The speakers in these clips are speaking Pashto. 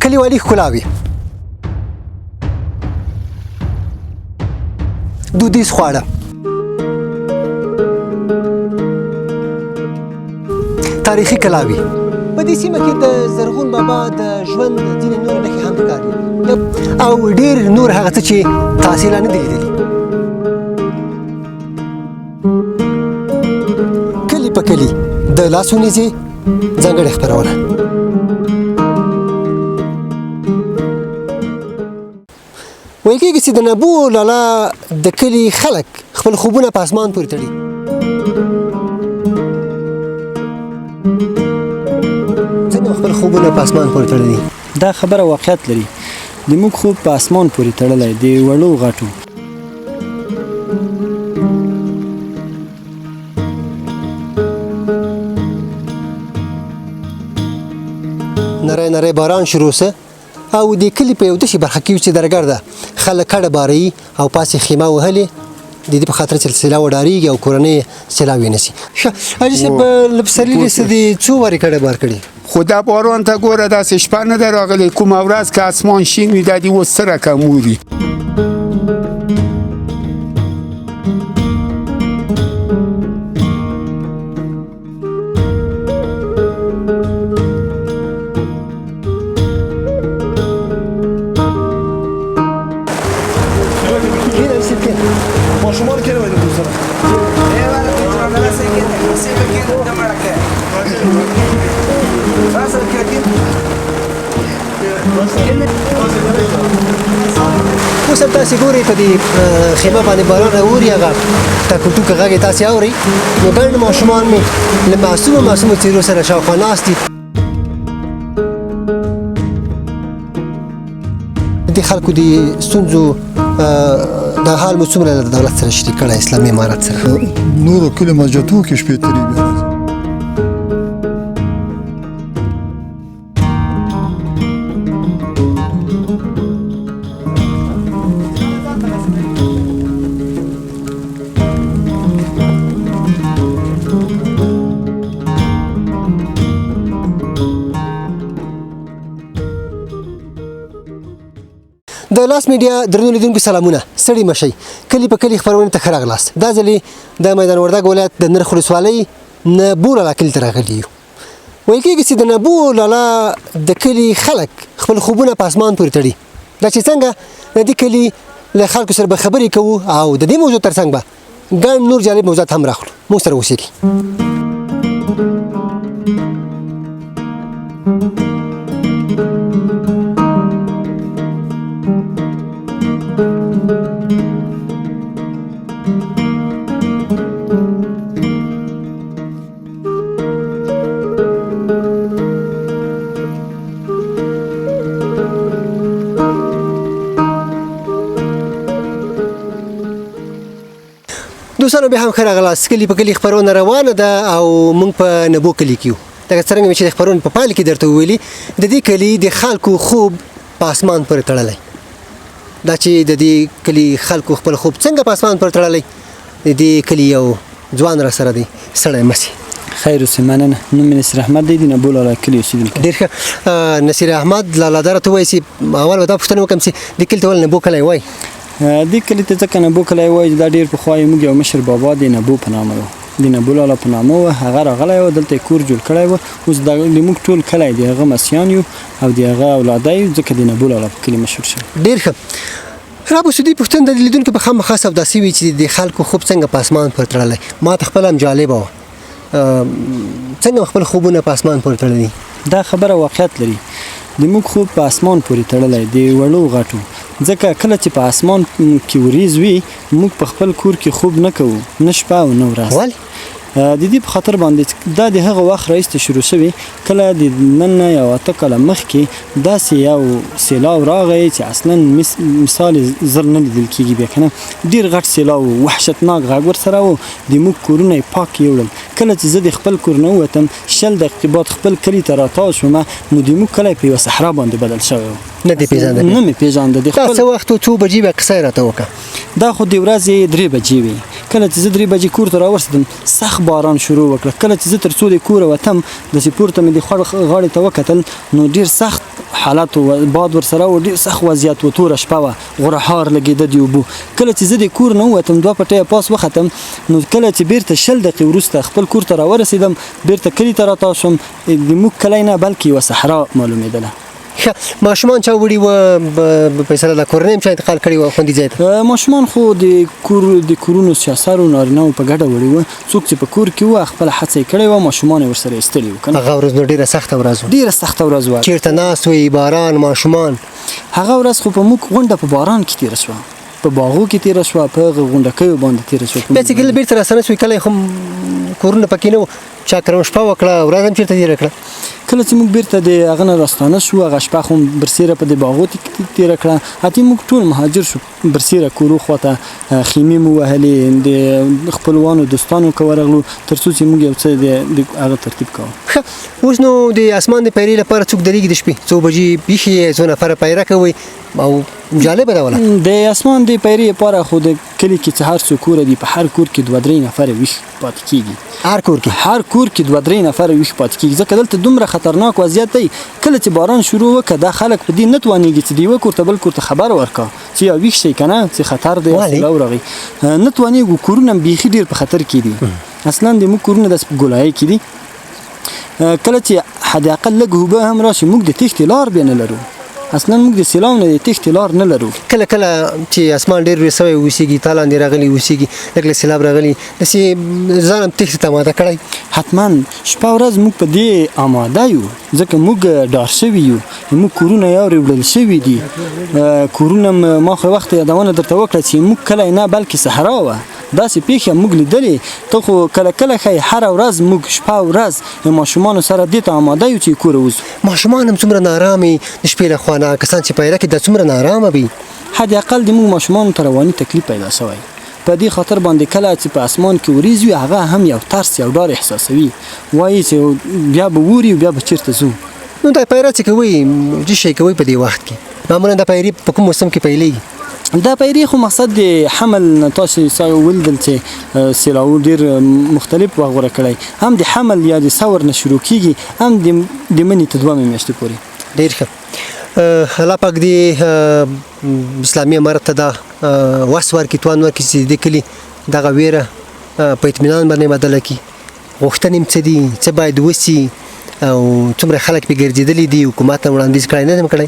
کلیوالي ښکلاوې، دودیز خواړه، تاریخي کلاوې. په دې سیمه کې د زرغون بابا د ژوند ځینې نور نښې هم ښکاري او ډېر نور هغه څه چې تاسې لا نه دي لیدلي. کلي په کلي د لاسونیزې ځانګړې خپرونه. ویل کېږي چې د نبو لالا د کلي خلک خپل خوبونه په اسمان پورې تړي. ځینې خپل خوبونه په اسمان پورې تړلي. دا خبره واقعیت لري. د موږ خوب په اسمان پورې تړلی د وړو غټو. نری نری باران شروع سه او د کلي په یو دشي برخه کې چې درګرده خلک کډه باري او پاسې خیمه وهلې د دې په خاطر چې سیلاب وډارېږي او کورنۍ سیلاب ونیسي. حاجي صاحب له پسرلي وروسته دې څو وارې کډه بار کړې؟ خو دا باران ته ګوره داسې شپه نه ده راغلې، کومه ورځ که اسمان شین وي دا دې اوس څه رقم اوري. ماشومان که نمیدونم دوستان اوس هم تاسې ګورئ په دې خیمه باندې باران راوري، هغه ټکو ټوکه غږ یې تاسې اورئ. نو ګڼ ماشومان مې له معصومو څېرو سره شاوخوا ناست دي. د خلکو د ستونزو دا حال مو څومره د دولت سره شریک کړی، اسلامي امارت سره؟ نورو کلي مسجدو کې شپې تېرې بیا راځي. د لاس میډیا درنو لیدونکو سلامونه، ستړي مشئ. کلي په کلي خپرونې ته ښه راغلاست. دا ځلې د میدان وردګ ولایت د نرخ ولسوالۍ نبو لالا کلي ته راغلي یو. ویل کېږي چې د نبو لالا د کلي خلک خپل خوبونه په اسمان پورې تړي. دا چې څنګه د دې کلي له خلکو سره به خبرې کوو او د دې موضوع ترڅنګ به ګڼ نور جالب موضوعات هم راخلو. موږ سره اوسېږئ. دوستانو بیا هم ښه راغلاست. کلي په کلي خپرونه روانه ده او موږ په نبو کلي کې یو. لکه څرنګه مې چې د خپرونې په پایله کې درته وویلي، د دې کلي د خلکو خوب په اسمان پورې تړلی. دا چې د دې کلي خلکو خپل خوب څنګه په اسمان پورې تړلی، د دې کلي یو ځوان را سره دی. سړی مسي. خیر اوسې، مننه. نوم مې نصیر احمد دی، د نبو لالا کلي اوسېدونکی. ډېر ښه. نصیر احمد لالا دا راته ووایي چې اول به دا پوښتنه وکړم چې دې کلي ته ولې نبو کلی وایي؟ دې کلي ته ځکه نبو کلی وایي، دا ډېر پخوا موږ یو مشر بابا د نبو په نامه و، د نبو لالا په نامه و. هغه راغلی و، دلته یې کور جوړ کړی و. اوس د موږ ټول کلی د هغه مسیان یو او د هغه اولاده یو، ځکه د نبو لالا په کلي مشهور شوی. ډېر ښه. رابو سودي پوښتنه د لیدونکو په خامخا سوداسي وي چې د خلکو خوب څنګه په اسمان پورې تړلی. ما ته خپله هم جالبه وه، څنګه خپل خوبونه په اسمان پورې تړلي؟ دا خبره واقعیت لري. د موږ خوب په اسمان پورې تړلی د وړو غټو، ځکه کله چې په اسمان کې وریځ وي موږ په خپل کور کې خوب نه کوو، نه شپه او نه ورځ. ولې؟ د دې په خاطر باندې دا د هغه وخت راهیسې شروع شوی، کله د نن نه یو 8 کاله مخکې داسې یو سیلاب راغی چې اصلا مثال زر نه لیدل کېږي. بیا که نه ډېر غټ سیلاب و، وحشتناک غږ ورسره و. د موږ کورونه یې پاک یوړل. کله چې زه د خپل کور نه ووتم 20 دقیقې بعد خپل کلي ته راتاو شوم، نو د موږ کلی په یوه صحرا باندې بدل شوی و. نه دې پېژانده؟ نه مې پېژانده. دا څه وخت و، څو بجې به قصه یې راته وکړه؟ دا خو د ورځې 3 بجې وې. کله چې زه 3 بجې کور ته راورسېدم سخت باران شروع وکړه. کله چې زه تر څو د کوره وتم داسې پورته مې د غاړې ته وکتل، نو ډېر سخت حالات و باد ورسره و ډېر سخت وضعیت و توره شپه وه غوړهار لګېده د اوبو کله چې زه د کور نه ووتم 2 پټۍ پاس وختم نو کله چې بیرته 10 دقیقې وروسته خپل کور ته راورسېدم بیرته کلي ته راتاو شوم د موږ کلی نه بلکې یوه صحرا معلومېدله ماشومان چا وړي و فیصله د کورنۍ هم چا انتقال کړي و خوندي ځای ته ماشومان خو د کورونو سیاسارو نارینهو په ګډه وړي وه څوک چې په کور کې وه خپله هڅه یې کړې وه ماشومان یې ورسره ایستلي وو که نه هغه ورځ نو ډېره سخته ورځ وه ډېره سخته ورځ وه چېرته ناست وئ باران ماشومان هغه ورځ خو په موږ غونډه په باران کې تېره شوه په باغو کې تېره شوه په هغه غونډکیو باندې تېره شوه بیا چې کله بیرته راستانه شوئ کله خو کورونه پکې نه وو چا کرم شپه وکړه ورځ هم چېرته تېره کړه کله چې موږ بیرته د هغه نه راستانه شو هغه شپه خو برسېره په د باغو تېره کړه حتی موږ ټول مهاجر شو برسېره کورو خواته خیمې مو وهلې د خپلوانو دوستانو که ورغلو تر څو چې موږ یو څه د هغه ترتیب کوو ښه اوس نو د اسمان د پیرې لپاره څوک درېږي د شپې 2 بجې بیخي 2 نفره پیره کوئ او جالبه ده ولا د اسمان د پیرې لپاره خو د کلي کې چې هر څو کور دي په هر کور کې 2-3 نفره ویښ پاتې کېږي هر کور کې 2-3 نفره ویښ پاتې کېږي ځکه دلته دومره خطرناک وضعیت دی کله چې باران شروع وکړه دا خلک په دې نه توانېږي چې د یوه کور ته بل کور ته خبر ورکړه چې یا ویښ شئ که نه چې خطر دی سیلاب راغی نه توانېږو کورونه بیخي ډېر په خطر کې دي اصلا د موږ کورونه داسې په ګولایي کې دي کله چې حد اقل لږ اوبه هم راشي موږ د تېښتې لار بیا نه لرو اصلا موږ د سیلاب نه د تېښتې لار نه لرو کله چې اسمان ډېر لوی سوی اوسېږي تا لاندې راغلی اوسېږي لږ سیلاب راغلی داسې ځان هم تېښتې ته اماده کړی حتما شپه ورځ موږ په دې اماده یو ځکه موږ ډار شوي یو موږ کورونه یارې وړل شوي دي کورونه ما خو وخت یادونه درته وکړه چې موږ کلی نه بلکې صحرا وه داسې پیښې موږ لیدلې ته خو کله کله ښایي هره ورځ موږ شپه ورځ د ماشومانو سره دې ته اماده یو چې کور ووځو ماشومان هم څومره نارامې د شپې له خوا نه کسان چې پیره کې دا څومره نارامه وي حد اقل د موږ ماشومانو ته رواني تکلیف پیدا شوی په دې خاطر باندې کله چې په اسمان کې وریځ وي هغه هم یو ترس یو ډار احساسوي وایي چې بیا به ووري بیا به چېرته ځو نو دا پیره چې کوئ څه شی کوئ په دې وخت کې معمولا دا پیرې په کوم موسم کې پیلېږي دا پیرې خو مقصد د حمل نه تاسو ولیدل چې سیلاو ډېر مختلف وغوره کړی هم د حمل یا د ثور نه شروع کېږي هم د مني ته 2 میاشتې پورې ډېر ښه الله پاک دې اسلامي امارت ته دا وس ورکړي توان ورکړي چې د کلي دغه ویره په اطمینان باندې بدله کړي غوښتنې م څه دي څه باید وسي او څومره خلک پې ګرځېدلي دي حکومت ته وړاندیز کړی نه دی کړی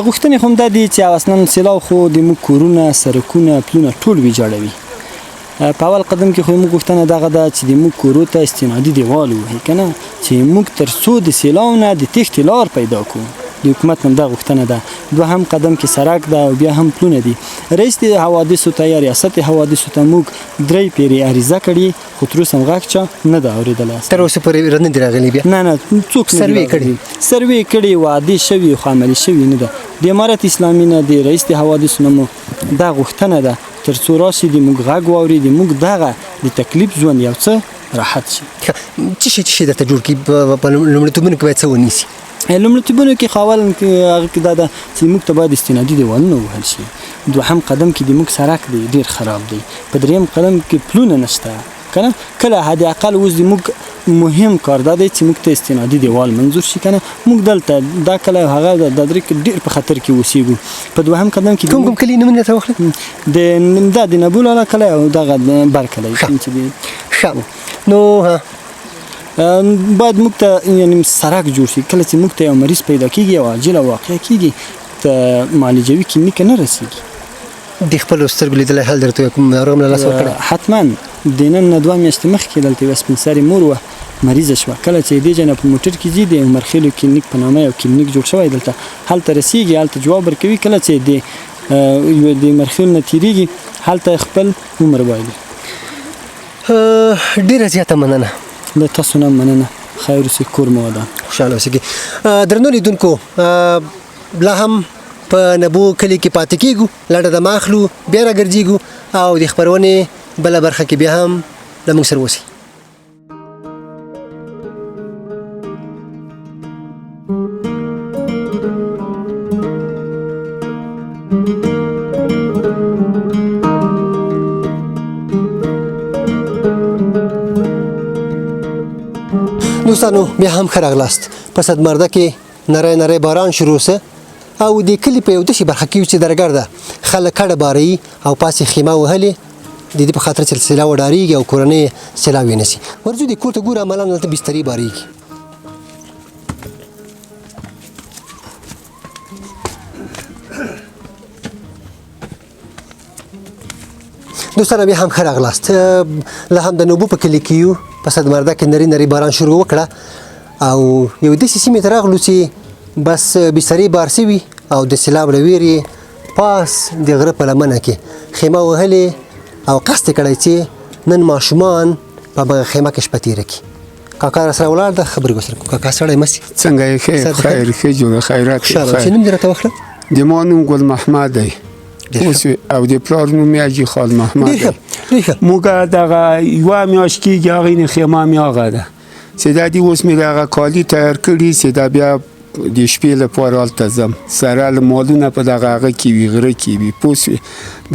غوښتنې خو هم دا دي چې اصلا سیلاب خو د موږ کورونه سرکونه پلونه ټول ویجاړوي په اول قدم کې خو موږ غوښتنه دغه ده چې د موږ کورو ته استنادي دیوال ووهي که نه چې موږ تر څو د سیلاب نه د تېښتې لار پیدا کړو د حکومت نه دا غوښتنه ده دوهم قدم کې سړک ده او بیا هم پلونه دي رئیس د حوادثو ته یا ریاست حوادثو ته موږ 3 پیرې عریضه کړي خو تر اوسه هم غږ چا نه ده اورېدلی تر اوسه پورې نه دي راغلي بیا نه څوک سروې کړي وعدې شوي خو عملي شوي نه ده د امارت اسلامي نه د رئیس د حوادثو نه مو دا غوښتنه ده تر څو راشي د موږ غږ واوري د موږ دغه د تکلیف ژوند یو څه راحت شي څه شي درته جوړ کړي په لومړیتوبونو کې باید څه ونیسي لومړیتوبونو کې خو اول هغه کې دا ده چې موږ ته باید استنادي دیوالونه ووهل شي دوهم قدم کې د موږ سړک دی ډېر خراب دی په دریم قدم کې پلونه نشته که نه کله حد اقل اوس د موږ مهم کار دا دی چې موږ ته استنادي دیوال منظور شي که نه موږ دلته دا کله هغه د درې کې ډېر په خطر کې اوسېږو په دوهم قدم کې کوم کلي نومونه ته واخلئ دا د نبولاله کلی او دغه بر کلی ښه نو باید موږ ته یعنې سړک جوړ شي کله چې موږ ته یو مریض پیدا کېږي او عاجله واقع کېږي ته معالجوي کلینیک نه رسېږي د خپلو سترګو لیدلی حال درته کوم ناروغ له لاسه ورکړی حتما د نن نه 2 میاشتې مخکې دلته یوه سپین سرې مور وه مریضه شوه کله چې دې جنه په موټر کې ځي د عمرخیلو کلینیک په نامه یو کلینیک جوړ شوی دلته هلته رسېږي هلته جواب ورکوي کله چې د عمرخیلو نه تېرېږي هلته خپل عمر بایلي ډېره زیاته مننه له تاسو نه مننه خیر اوسئ کور مو ودان خوشحاله اوسېږي درنو لیدونکو لا هم په نبو کلي کې پاتې کېږو لنډه دمه اخلو بیا راګرځېږو او د خپرونې بله برخه کې بیا هم له موږ سره اوسئ دوستانو بیا هم ښه راغلاست په صدمرده کې نری باران شروع سه او د کلی په یو دشي برخه کې چې درګرده خلک کډه باري او پاسې خیمه وهلې د دې په خاطر چې سیلا وډاریږي او کورنۍ سیلا وینسي ورځو د کور ته ګوره عملاً دلته بسترې باریږي. دوستانه بیا هم ښه راغلاست. له هم د نوبو په کلي کې یو په صدمرده کې نری باران شروع وکړه او یو داسې سیمې ته راغلو چې بس بسترې بار سوي او د سیلاب له ویرې پاس د غره په لمنه کې خیمه وهلې او قصد یې کړی چې نن ماشومان په هغه خیمه کې شپه تېره کړي. کاکا راسره ولاړ ده خبرې ورسره کوو. کاکا سړی مسې څنګه یې خیر ښه جوړه خیرات چې نوم دې راته وخله. د ما نوم ګل محمد دی او د پلار نوم یې حاجي خال محمد دی. موږ دغه یوه میاشت کېږي هغې نه خیمه مې هغه ده چې دا دي اوس مې دغه کالي تیار کړي چې دا بیا د شپې لپاره هلته ځم سره له مالونه په دغه هغه کې وي غره کې وي پوه سوې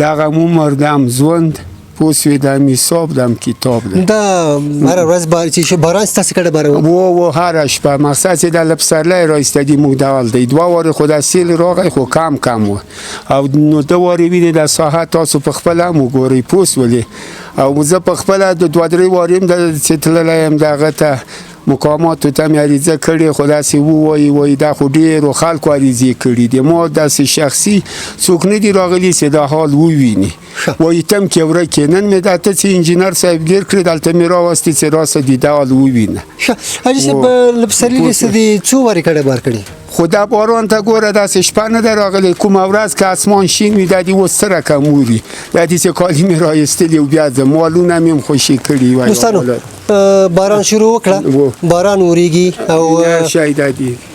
دغه عمر دم ژوند پوه سوې دم حساب دم کتاب ده. دا هره ورځ چې باران ستاسې کډه بارون و هره شپه مقصد چې د له پسرلی رایستګي موږ ډول دی دوه وارې خو د سیل راغی خو کم و او نو دوه وارې وینې د ساحه تاسو په خپله هم وګورئ پوه سولې او زه په خپله د دوه درې وارې هم چې تللی یم دغه ته مقاماتو ته مې عریضه کړې خو داسې ووایي دا خو ډېرو خلکو عریضې کړي دي ما داسې شخصي څوک نه دي راغلي چې دا حال وویني وایي تم کې ورکې نن مې دا ته چې انجینر صاحب ګیر کړې دلته مې راوستې چې راسه دې دا حال ووینه. حاجي صاحب له پسرلي څه دي څو وارې کډه بار کړي خو دا باران ته ګوره داسې شپه نه ده راغلی کومه ورځ که اسمان شین وي دا دې اوس څه رقم اوري دا دې چې کالي مې رایستلي او بیا ځم مالونه مې هم خوشي کړي دوستانو باران شروع وکړه باران وریږي او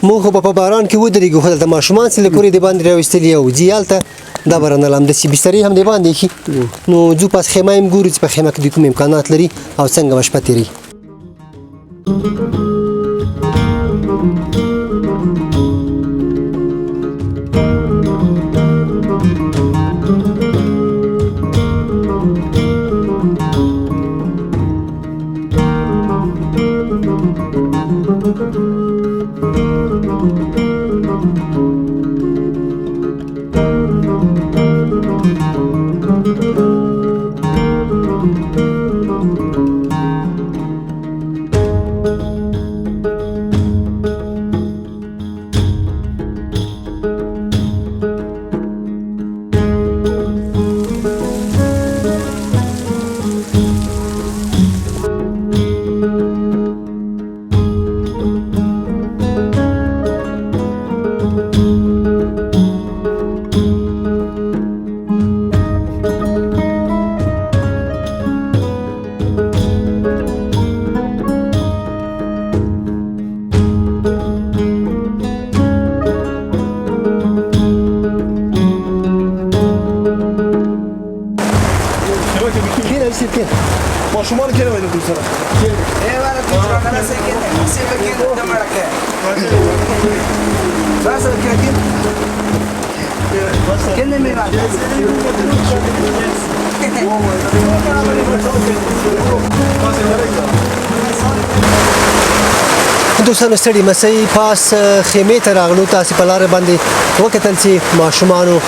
موږ خو په باران کې ودرېږو خو دلته ماشومان چې له کورې د باندې راویستلي او ځي هلته دا باران همداسې بسترې هم د باندې ایښي نو ځو پاس خیمه هم ګورو چې په خیمه کې د کوم امکانات لري او څنګه به شپه تېروي. ماشومان که نمیدونم دوست دارم ایوارا تو چراغ نسه کنه سی بگیر دمارکه بس کنه میاد دوستانو ستړي مسئ پاس خیمې ته راغلو تاسې په لاره باندې وکتل چې ماشومانو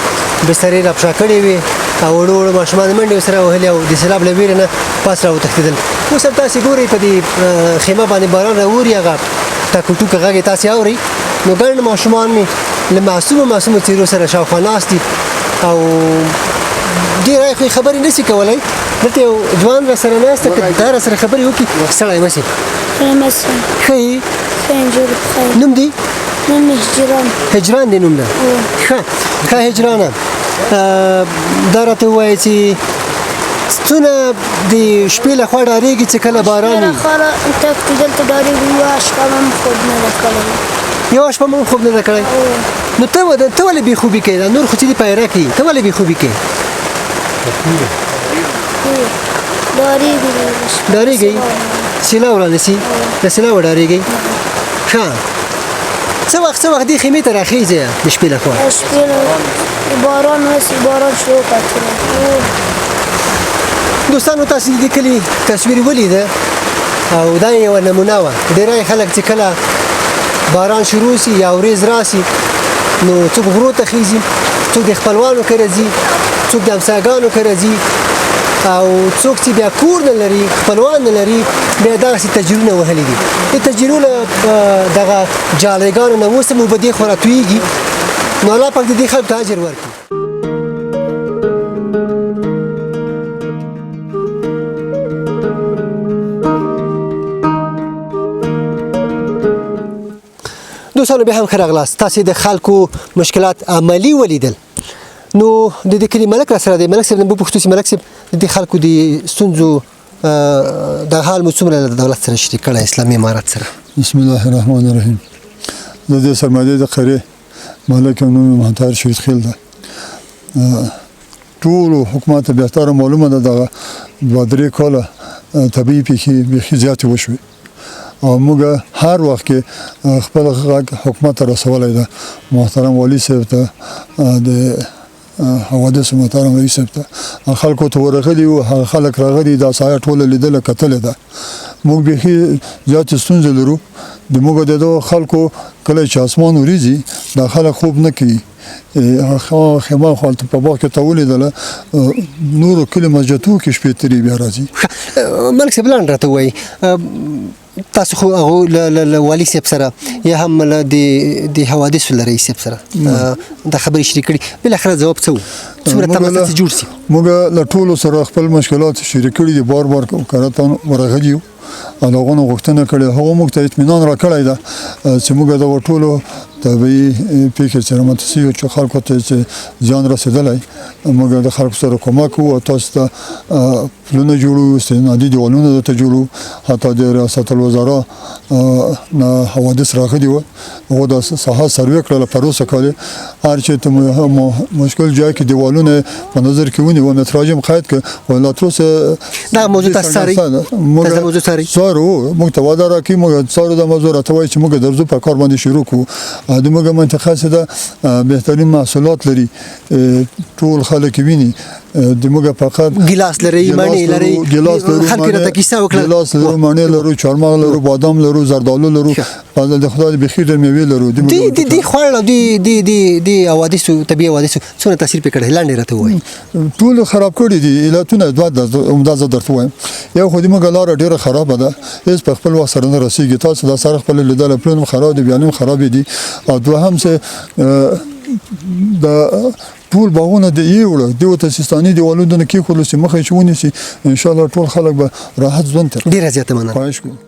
بسترې راپشا کړې وې او وړو وړو ماشومان منډې ورسره وهلې او د سیلاب له ویرې نه پاس راوتښتېدل. اوس هم تاسې ګورئ په دې خیمه باندې باران راوري هغه ټاکو ټوکه غږ یې تاسې اورئ نو ګڼ ماشومان مې له معصومو څېرو سره شاوخوا ناست دي او ډېری خو یې خبرې نشي کولی. دلته یو ځوان راسره ناست ده که دا راسره خبرې وکړي سړی مسې ښه یې نوم دی نوم هجران هجران دی نوم ده ښه هجرانه دا راته ووایه چې څونه د شپې له خوا ډارېږي چې کله باران وي دلته ډارېږي یوه شپه مې خوب نه ده کړی یوه شپه مې خوب نه ده کړی نو ته ولې بېخوبي کوې دا نور خو چې دې پیره کوي ته ولې بېخوبي کوې ډارېږئ سیلاب رانیسي د سیلابه ډارېږئ ښه څه وخت دې خیمې ته راخېږئ د شپې له خوا شپې باران وسي باران شروع کړ دوستانو تاسې د دې کلي تصویر ولیده او دا یوه نمونه وه ډېری خلک چې کله باران شروع شي یا ورېځ راسي نو څوک غرو ته خیږي څوک د خپلوانو کره ځي څوک د همسایګانو کره ځي او څوک چې بیا کور نه لري خپلوان نه لري بیا دغسې تجرونه وهلي دي د تجرو له دغه جالۍ نه اوس هم اوبه دې خوا راتویږي نو الله پاک د دې خلکو ته اجر ورکړي دوستانو بیا هم ښه راغلاست تاسې د خلکو مشکلات عملي ولیدل نو د دې کلي ملک را سره دی ملک صاحب نه وپوښتو چې ملک صاحب د دې خلکو د ستونزو د حال مو څومره له دولت سره شریک کړی اسلامي امارت سره بسم الله الرحمن الرحیم د دې سرمایې د قریه مالک نوم مهتار شهید خیل ده ټول حکومت به تر معلومه ده دغه 2-3 کاله طبيعي پیښې به زیات وشوي او موږ هر وخت کې خپل حکومت رسولای ده محترم والی صاحب ته د حوادث محترم رئیس صاحب ته خلکو ته ورغلي او خلک راغلي دا سایه ټول لیدل کتل ده موږ به زیات ستونزې لرو د موږ د خلکو کله چې اسمان وريږي دا خلک خوب نه کوي خما خپل په باغ کې تولید له نور کله مسجدو کې شپې تری بیا راځي ملک صاحب لاندې راته وایي تاسو خو هغه له والي صاحب سره یا هم له د حوادث له رئیس صاحب سره د خبرې شریک کړي بل اخر جواب څه څومره تماسه جوړ سي موږ له ټولو سره خپل مشکلات شریک کړي دي بار کارته ورغلیو هغه غوښتنه کړې هغه موږ ته اطمینان راکړی دا چې موږ د ټولو طبيعي پیښې سره متسیو چې خلکو ته ځان رسیدلای موږ د خلکو سره کومک او تاسو ته پلونه جوړو استنادي دیوالونه ته جوړو حتی د ریاست الوزرا نه حوادث راغلي و او د صحه سروې کړل پروسه کړل هر چې ته مشکل ځای کې دیوالونه په نظر کې ونی و متراجم قید ک ولا تروس دا موضوع تاسو سره موضوع سره موږ ته وعده راکې موږ سره د موضوع راټوي چې موږ درځو په کار باندې شروع کوو د موږ منطقه څخه بهترین محصولات لري ټول خلک ویني د موږ فقط ګلاس لري مانی لري خلک راته کیسه وکړه ګلاس لرو مانی لرو چارمغ لرو بادام لرو زردالو لرو په د خدای به خیر میوه لرو دي خړل دي حوادث طبيعي حوادث څونه تاثیر پکړه لاندې راته وای ټول خراب کړی دي علتونه دوه عمده درته وایم یو خو د موږ لار ډیره خراب ده هیڅ په خپل وسره نه رسیږي تاسو د سره خپل لیدل پلان خراب دي بیانم خراب دي او دوهم څه د ټول باغونه د یوړو د وتسستاني دیوالونو کې کولو چې مخې شونی سي ان شاء الله ټول خلک به راحت ژوند تر ډیره زیاته مننه خواهش کوم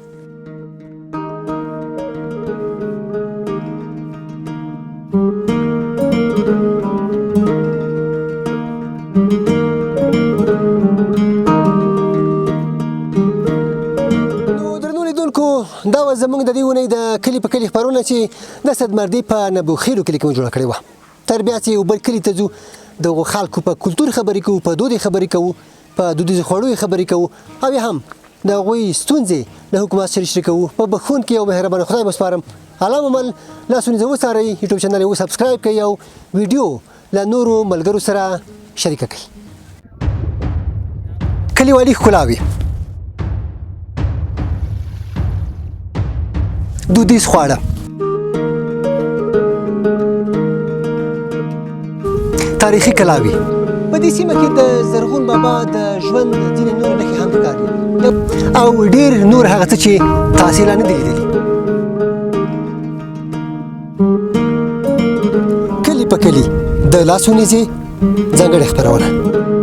دا زمونږ د دې ونې د کلی په کلی خبرونه چې د صدمردي په نبوخیلو کلی کې جوړ کړی و تربیه چې یو بل کلی ته ځو د خلکو په کلتور خبرې کوو په دودي خبرې کوو په دودیز خوړو خبرې کوو او هم د غوي ستونزې له حکومت سره شریکو په بخون کې او مهربان خدای مسپارم علامه مل لاسونه زو سره یوټیوب چینل یو سبسکرایب کړئ او ویډیو له نورو ملګرو سره شریک کړئ کلیوالي ښکلاوي دودیز خواړه تاریخي کلاوي په دې سیمه کې د زرغون بابا د ژوند ځینې نور نښې هم ښکاري او ډېر نور هغه څه چې تاسې لا نه دي لیدلي کلي په کلي د لاسونیزې ځانګړې خپرونه